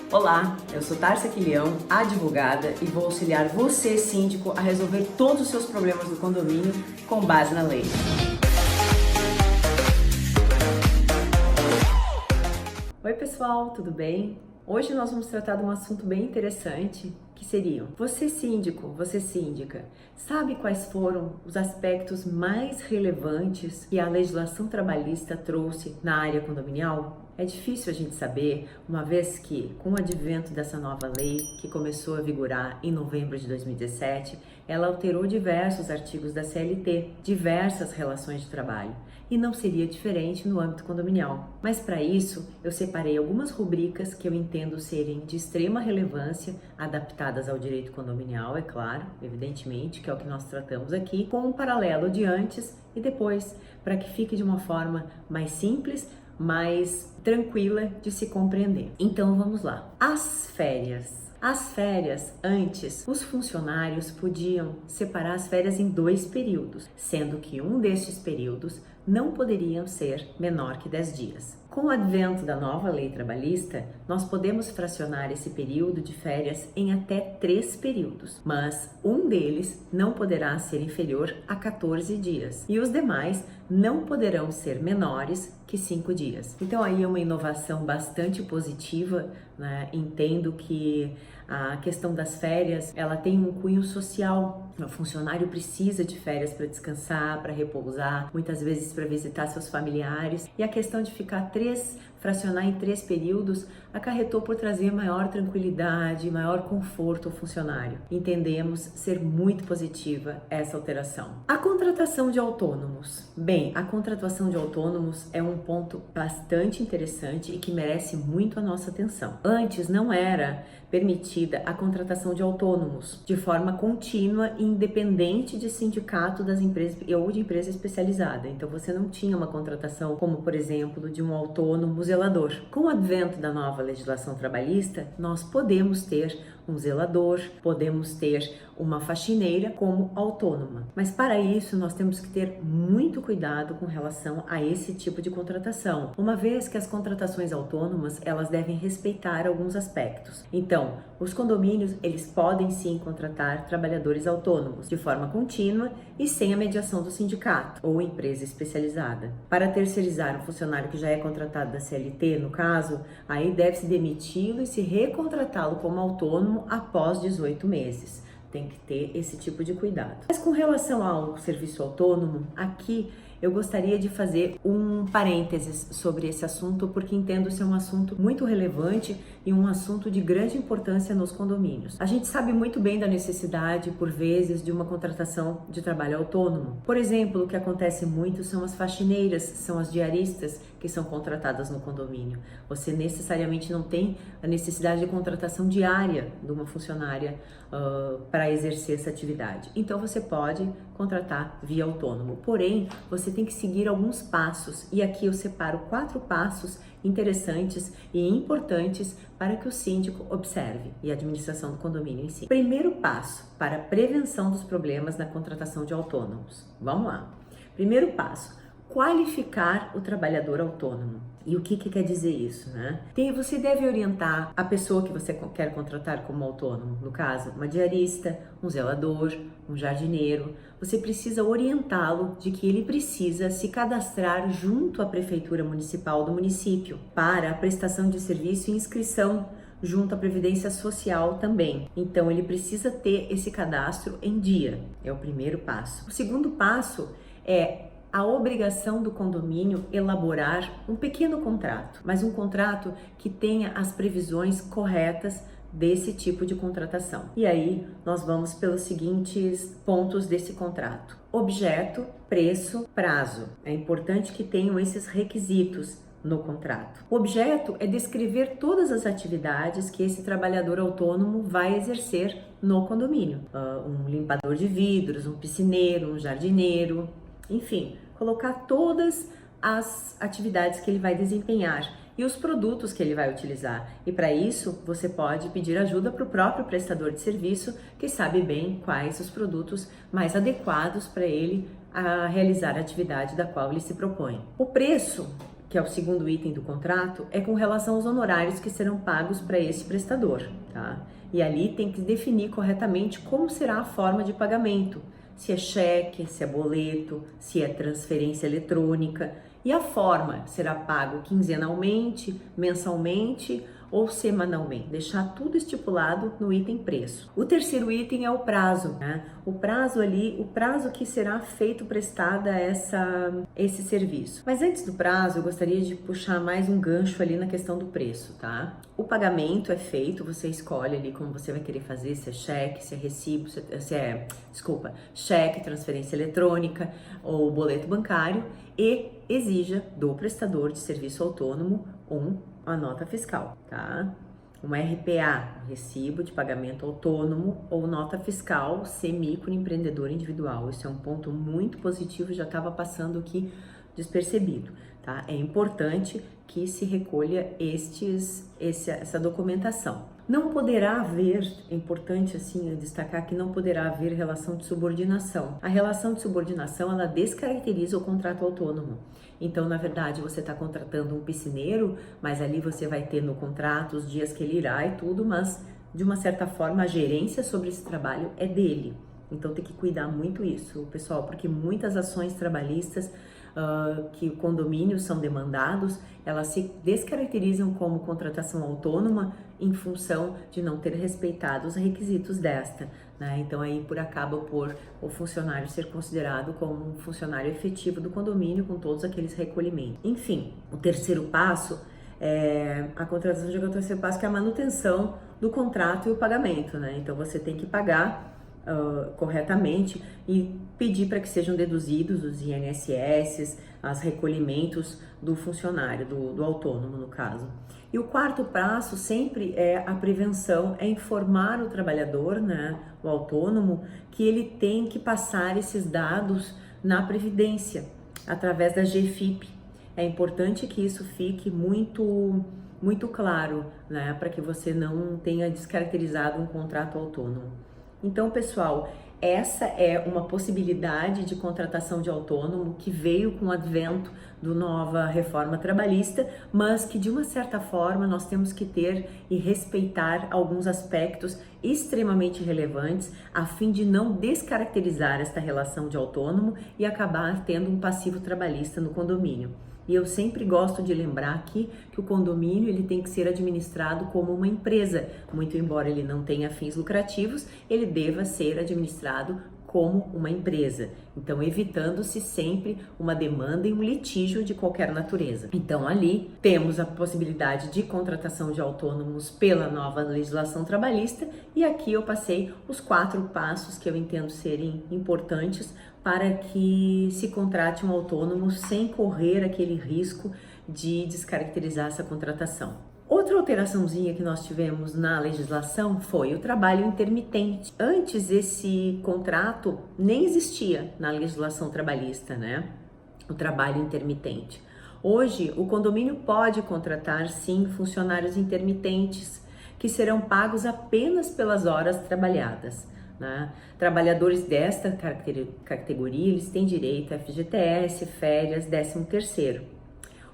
Olá, eu sou Tárcia Quilião, advogada, e vou auxiliar você, síndico, a resolver todos os seus problemas do condomínio com base na lei. Oi pessoal, tudo bem? Hoje nós vamos tratar de um assunto bem interessante, que seriam: você síndico, você síndica, sabe quais foram os aspectos mais relevantes que a legislação trabalhista trouxe na área condominial? É difícil a gente saber, uma vez que, com o advento dessa nova lei, que começou a vigorar em novembro de 2017, ela alterou diversos artigos da CLT, diversas relações de trabalho, e não seria diferente no âmbito condominial. Mas para isso, eu separei algumas rubricas que eu entendo serem de extrema relevância, adaptadas ao direito condominial, é claro, evidentemente, que é o que nós tratamos aqui, com um paralelo de antes e depois, para que fique de uma forma mais simples, mais tranquila de se compreender. Então vamos lá. As férias. As férias, antes, os funcionários podiam separar as férias em 2 períodos, sendo que um destes períodos não poderiam ser menor que 10 dias. Com o advento da nova lei trabalhista, nós podemos fracionar esse período de férias em até 3 períodos, mas um deles não poderá ser inferior a 14 dias e os demais não poderão ser menores que 5 dias. Então aí é uma inovação bastante positiva, né? Entendo que a questão das férias, ela tem um cunho social. O funcionário precisa de férias para descansar, para repousar, muitas vezes para visitar seus familiares, e a questão de fracionar em 3 períodos acarretou por trazer maior tranquilidade, maior conforto ao funcionário. Entendemos ser muito positiva essa alteração. A contratação de autônomos. Bem, a contratação de autônomos é um ponto bastante interessante e que merece muito a nossa atenção. Antes não era permitida a contratação de autônomos de forma contínua e independente de sindicato das empresas ou de empresa especializada. Então você não tinha uma contratação como, por exemplo, de um autônomo zelador. Com o advento da nova legislação trabalhista, nós podemos ter um zelador, podemos ter uma faxineira como autônoma. Mas para isso nós temos que ter muito cuidado com relação a esse tipo de contratação, uma vez que as contratações autônomas, elas devem respeitar alguns aspectos. Então, os condomínios, eles podem sim contratar trabalhadores autônomos de forma contínua e sem a mediação do sindicato ou empresa especializada. Para terceirizar um funcionário que já é contratado da CLT, no caso, aí deve-se demiti-lo e se recontratá-lo como autônomo após 18 meses. Tem que ter esse tipo de cuidado. Mas com relação ao serviço autônomo, aqui eu gostaria de fazer um parênteses sobre esse assunto, porque entendo ser um assunto muito relevante e um assunto de grande importância nos condomínios. A gente sabe muito bem da necessidade, por vezes, de uma contratação de trabalho autônomo. Por exemplo, o que acontece muito são as faxineiras, são as diaristas que são contratadas no condomínio. Você necessariamente não tem a necessidade de contratação diária de uma funcionária para exercer essa atividade. Então você pode contratar via autônomo. Porém, você tem que seguir alguns passos, e aqui eu separo 4 passos interessantes e importantes para que o síndico observe e a administração do condomínio em si. Primeiro passo para a prevenção dos problemas na contratação de autônomos. Vamos lá. Primeiro passo: qualificar o trabalhador autônomo. E o que quer dizer isso, né? Você deve orientar a pessoa que você quer contratar como autônomo, no caso, uma diarista, um zelador, um jardineiro. Você precisa orientá-lo de que ele precisa se cadastrar junto à prefeitura municipal do município para a prestação de serviço e inscrição junto à Previdência Social também. Então, ele precisa ter esse cadastro em dia. É o primeiro passo. O segundo passo é a obrigação do condomínio elaborar um pequeno contrato, mas um contrato que tenha as previsões corretas desse tipo de contratação. E aí nós vamos pelos seguintes pontos desse contrato: objeto, preço, prazo. É importante que tenham esses requisitos no contrato. O objeto é descrever todas as atividades que esse trabalhador autônomo vai exercer no condomínio. Um limpador de vidros, um piscineiro, um jardineiro, enfim, colocar todas as atividades que ele vai desempenhar e os produtos que ele vai utilizar. E para isso, você pode pedir ajuda para o próprio prestador de serviço, que sabe bem quais os produtos mais adequados para ele a realizar a atividade da qual ele se propõe. O preço que é o segundo item do contrato, é com relação aos honorários que serão pagos para esse prestador, tá? E ali tem que definir corretamente como será a forma de pagamento, se é cheque, se é boleto, se é transferência eletrônica, e a forma será pago quinzenalmente, mensalmente ou semanalmente, deixar tudo estipulado no item preço. O terceiro item é o prazo, né? O prazo ali, o prazo que será feito prestada esse serviço. Mas antes do prazo, eu gostaria de puxar mais um gancho ali na questão do preço, tá? O pagamento é feito, você escolhe ali como você vai querer fazer, se é cheque, se é recibo, cheque, transferência eletrônica ou boleto bancário, e exija do prestador de serviço autônomo uma nota fiscal, tá? Uma RPA, Recibo de Pagamento Autônomo, ou nota fiscal semi-microempreendedor individual. Isso é um ponto muito positivo, já estava passando aqui despercebido, tá? É importante que se recolha essa documentação. Não poderá haver, é importante assim destacar que não poderá haver relação de subordinação. A relação de subordinação, ela descaracteriza o contrato autônomo. Então, na verdade, você está contratando um piscineiro, mas ali você vai ter no contrato os dias que ele irá e tudo, mas de uma certa forma a gerência sobre esse trabalho é dele. Então tem que cuidar muito isso, pessoal, porque muitas ações trabalhistas que condomínios são demandados, elas se descaracterizam como contratação autônoma em função de não ter respeitado os requisitos desta, né? Então aí acaba por o funcionário ser considerado como um funcionário efetivo do condomínio com todos aqueles recolhimentos. Enfim, o terceiro passo é a contratação de terceiro passo, que é a manutenção do contrato e o pagamento, né? Então você tem que pagar corretamente e pedir para que sejam deduzidos os INSS, os recolhimentos do funcionário, do autônomo no caso. E o quarto passo sempre é a prevenção, é informar o trabalhador, né, o autônomo, que ele tem que passar esses dados na Previdência, através da GFIP. É importante que isso fique muito claro, né, para que você não tenha descaracterizado um contrato autônomo. Então, pessoal, essa é uma possibilidade de contratação de autônomo que veio com o advento da nova reforma trabalhista, mas que de uma certa forma nós temos que ter e respeitar alguns aspectos extremamente relevantes a fim de não descaracterizar esta relação de autônomo e acabar tendo um passivo trabalhista no condomínio. E eu sempre gosto de lembrar aqui que o condomínio ele tem que ser administrado como uma empresa, muito embora ele não tenha fins lucrativos, ele deva ser administrado como uma empresa. Então, evitando-se sempre uma demanda e um litígio de qualquer natureza. Então, ali temos a possibilidade de contratação de autônomos pela nova legislação trabalhista, e aqui eu passei os 4 passos que eu entendo serem importantes para que se contrate um autônomo sem correr aquele risco de descaracterizar essa contratação. Outra alteraçãozinha que nós tivemos na legislação foi o trabalho intermitente. Antes esse contrato nem existia na legislação trabalhista, né? O trabalho intermitente. Hoje o condomínio pode contratar sim funcionários intermitentes que serão pagos apenas pelas horas trabalhadas, né? Trabalhadores desta categoria, eles têm direito a FGTS, férias, 13º.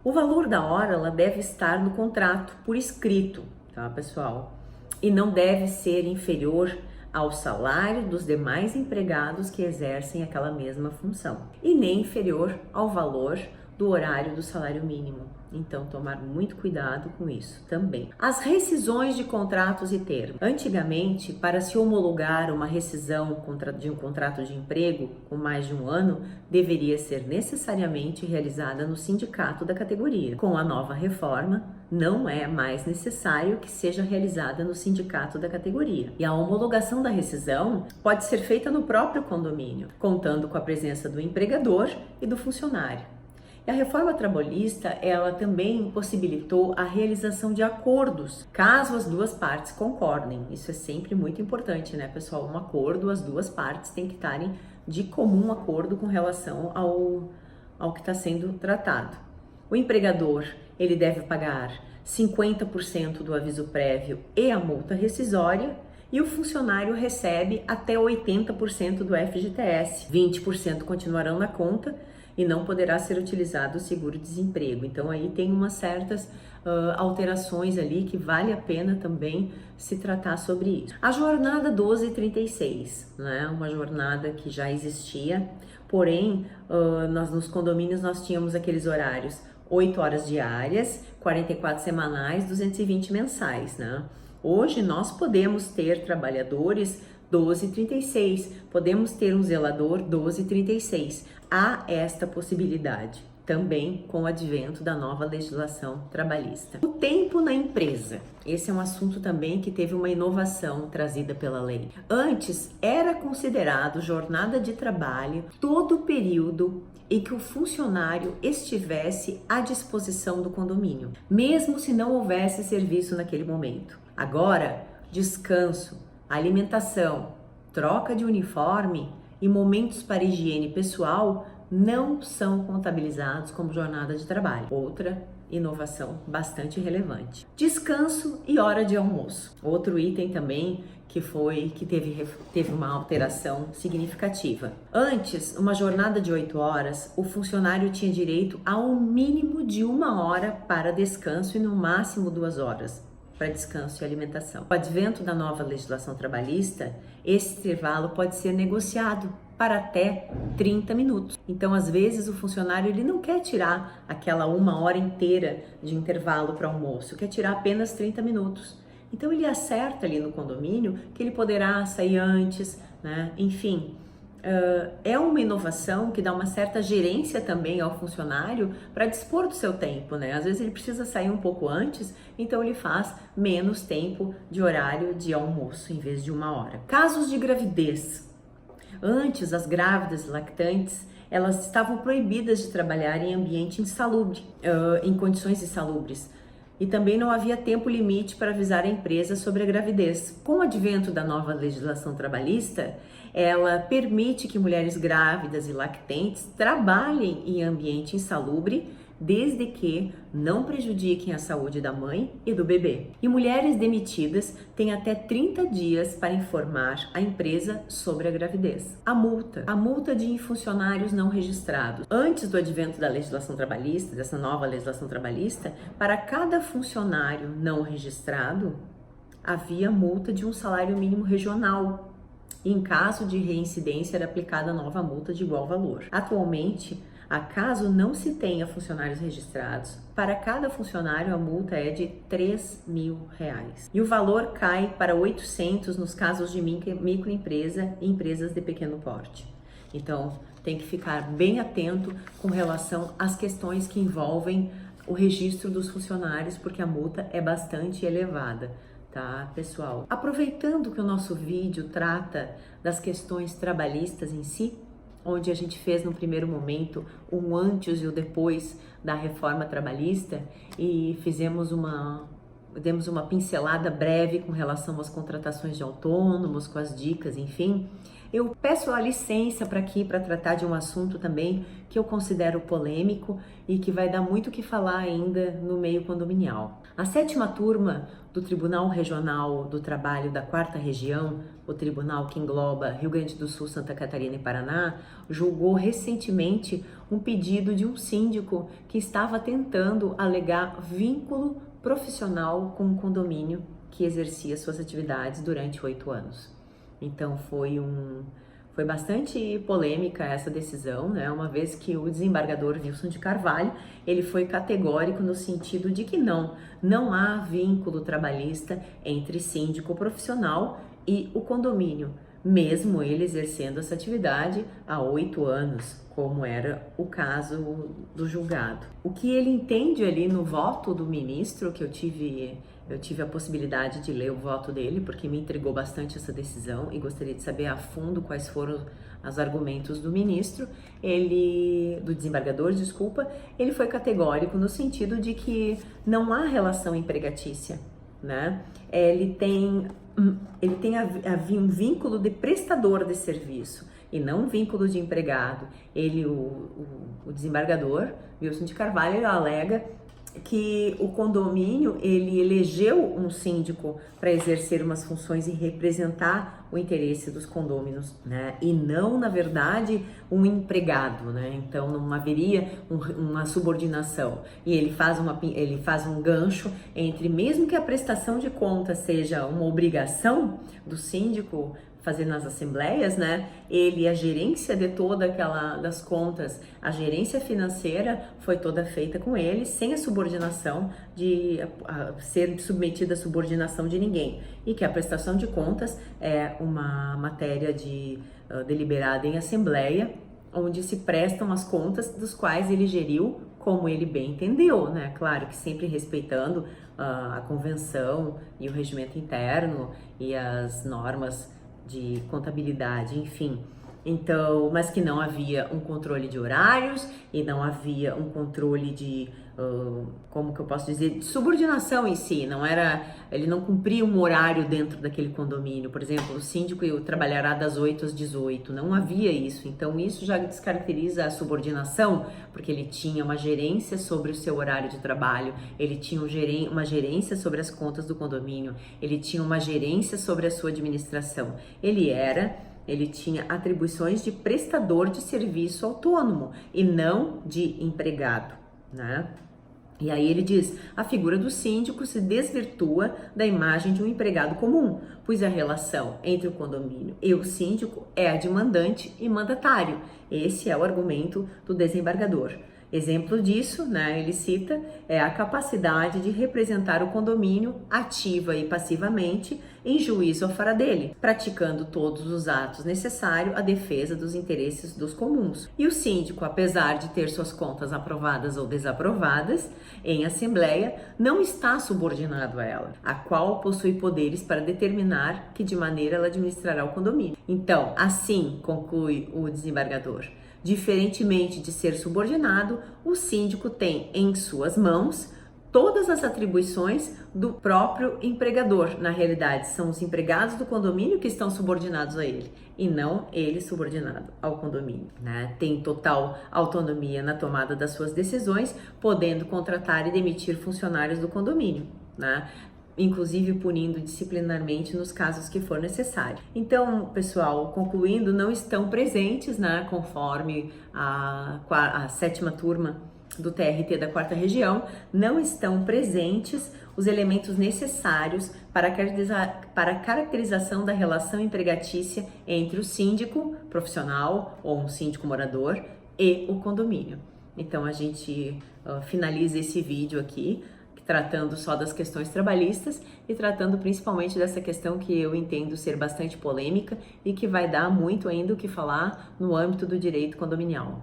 O valor da hora, ela deve estar no contrato por escrito, tá, pessoal? E não deve ser inferior ao salário dos demais empregados que exercem aquela mesma função, e nem inferior ao valor do horário do salário mínimo. Então, tomar muito cuidado com isso também. As rescisões de contratos e termos. Antigamente, para se homologar uma rescisão de um contrato de emprego com mais de um ano, deveria ser necessariamente realizada no sindicato da categoria. Com a nova reforma, não é mais necessário que seja realizada no sindicato da categoria. E a homologação da rescisão pode ser feita no próprio condomínio, contando com a presença do empregador e do funcionário. E a reforma trabalhista, ela também possibilitou a realização de acordos, caso as duas partes concordem. Isso é sempre muito importante, né, pessoal? Um acordo, as duas partes têm que estarem de comum acordo com relação ao que está sendo tratado. O empregador, ele deve pagar 50% do aviso prévio e a multa rescisória, e o funcionário recebe até 80% do FGTS, 20% continuarão na conta, e não poderá ser utilizado o seguro-desemprego. Então aí tem umas certas alterações ali que vale a pena também se tratar sobre isso. A jornada 1236, né? Uma jornada que já existia, porém nos condomínios nós tínhamos aqueles horários 8 horas diárias, 44 semanais, 220 mensais, né? Hoje nós podemos ter trabalhadores 12,36, podemos ter um zelador 12,36. Há esta possibilidade também com o advento da nova legislação trabalhista. O tempo na empresa. Esse é um assunto também que teve uma inovação trazida pela lei. Antes era considerado jornada de trabalho todo o período em que o funcionário estivesse à disposição do condomínio, mesmo se não houvesse serviço naquele momento. Agora, descanso, alimentação, troca de uniforme e momentos para higiene pessoal não são contabilizados como jornada de trabalho. Outra inovação bastante relevante. Descanso e hora de almoço. Outro item também que teve uma alteração significativa. Antes, uma jornada de 8 horas, o funcionário tinha direito a um mínimo de 1 hora para descanso e no máximo 2 horas para descanso e alimentação. Com o advento da nova legislação trabalhista, esse intervalo pode ser negociado para até 30 minutos. Então, às vezes, o funcionário ele não quer tirar aquela 1 hora inteira de intervalo para almoço, quer tirar apenas 30 minutos. Então, ele acerta ali no condomínio que ele poderá sair antes, né? Enfim, é uma inovação que dá uma certa gerência também ao funcionário para dispor do seu tempo, né? Às vezes ele precisa sair um pouco antes, então ele faz menos tempo de horário de almoço em vez de 1 hora. Casos de gravidez. Antes, as grávidas e lactantes, elas estavam proibidas de trabalhar em ambiente insalubre, em condições insalubres. E também não havia tempo limite para avisar a empresa sobre a gravidez. Com o advento da nova legislação trabalhista, ela permite que mulheres grávidas e lactentes trabalhem em ambiente insalubre, desde que não prejudiquem a saúde da mãe e do bebê. E mulheres demitidas têm até 30 dias para informar a empresa sobre a gravidez. A multa de funcionários não registrados. Antes do advento da legislação trabalhista, dessa nova legislação trabalhista, para cada funcionário não registrado, havia multa de um salário mínimo regional. E em caso de reincidência, era aplicada a nova multa de igual valor. Atualmente, acaso não se tenha funcionários registrados, para cada funcionário a multa é de R$3.000 e o valor cai para 800 nos casos de microempresa e empresas de pequeno porte. Então, tem que ficar bem atento com relação às questões que envolvem o registro dos funcionários, porque a multa é bastante elevada. Tá, pessoal? Aproveitando que o nosso vídeo trata das questões trabalhistas em si, onde a gente fez no primeiro momento um antes e o depois da reforma trabalhista e demos uma pincelada breve com relação às contratações de autônomos, com as dicas, enfim. Eu peço a licença para tratar de um assunto também que eu considero polêmico e que vai dar muito o que falar ainda no meio condominial. A 7ª turma do Tribunal Regional do Trabalho da 4ª Região, o tribunal que engloba Rio Grande do Sul, Santa Catarina e Paraná, julgou recentemente um pedido de um síndico que estava tentando alegar vínculo profissional com um condomínio que exercia suas atividades durante 8 anos. Então foi bastante polêmica essa decisão, né? Uma vez que o desembargador Wilson de Carvalho, ele foi categórico no sentido de que não há vínculo trabalhista entre síndico profissional e o condomínio, mesmo ele exercendo essa atividade há 8 anos, como era o caso do julgado. O que ele entende ali no voto do ministro, que eu tive a possibilidade de ler o voto dele, porque me intrigou bastante essa decisão e gostaria de saber a fundo quais foram os argumentos do ministro, do desembargador, desculpa. Ele foi categórico no sentido de que não há relação empregatícia, né? Ele tem um vínculo de prestador de serviço e não um vínculo de empregado. O desembargador Wilson de Carvalho, ele alega que o condomínio ele elegeu um síndico para exercer umas funções e representar o interesse dos condôminos, né? E não, na verdade, um empregado, né? Então não haveria uma subordinação. E ele faz um gancho entre, mesmo que a prestação de contas seja uma obrigação do síndico fazer nas assembleias, né? A gerência de toda das contas, a gerência financeira foi toda feita com ele, sem a subordinação de ser submetida à subordinação de ninguém. E que a prestação de contas é uma matéria deliberada em assembleia, onde se prestam as contas dos quais ele geriu como ele bem entendeu, né? Claro que sempre respeitando a convenção e o regimento interno e as normas de contabilidade, enfim. Então, mas que não havia um controle de horários e não havia um controle de, como que eu posso dizer, de subordinação em si. Ele não cumpria um horário dentro daquele condomínio. Por exemplo, o síndico trabalhará das 8 às 18. Não havia isso. Então, isso já descaracteriza a subordinação, porque ele tinha uma gerência sobre o seu horário de trabalho, ele tinha uma gerência sobre as contas do condomínio, ele tinha uma gerência sobre a sua administração. Ele tinha atribuições de prestador de serviço autônomo e não de empregado, né? E aí ele diz, a figura do síndico se desvirtua da imagem de um empregado comum, pois a relação entre o condomínio e o síndico é a de mandante e mandatário. Esse é o argumento do desembargador. Exemplo disso, né, ele cita, é a capacidade de representar o condomínio ativa e passivamente em juízo a fora dele, praticando todos os atos necessários à defesa dos interesses dos comuns. E o síndico, apesar de ter suas contas aprovadas ou desaprovadas em assembleia, não está subordinado a ela, a qual possui poderes para determinar que de maneira ela administrará o condomínio. Então, assim, conclui o desembargador, diferentemente de ser subordinado, o síndico tem em suas mãos todas as atribuições do próprio empregador. Na realidade, são os empregados do condomínio que estão subordinados a ele e não ele subordinado ao condomínio, né? Tem total autonomia na tomada das suas decisões, podendo contratar e demitir funcionários do condomínio, né? Inclusive punindo disciplinarmente nos casos que for necessário. Então, pessoal, concluindo, não estão presentes, né, conforme a 7ª turma do TRT da 4ª região, não estão presentes os elementos necessários para a caracterização da relação empregatícia entre o síndico profissional ou um síndico morador e o condomínio. Então, a gente finaliza esse vídeo aqui, tratando só das questões trabalhistas e tratando principalmente dessa questão que eu entendo ser bastante polêmica e que vai dar muito ainda o que falar no âmbito do direito condominial.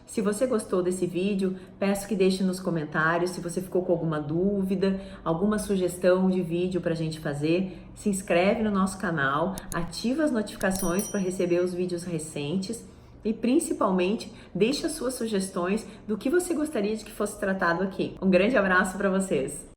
Se você gostou desse vídeo, peço que deixe nos comentários. Se você ficou com alguma dúvida, alguma sugestão de vídeo para a gente fazer, se inscreve no nosso canal, ativa as notificações para receber os vídeos recentes e principalmente deixe as suas sugestões do que você gostaria de que fosse tratado aqui. Um grande abraço para vocês!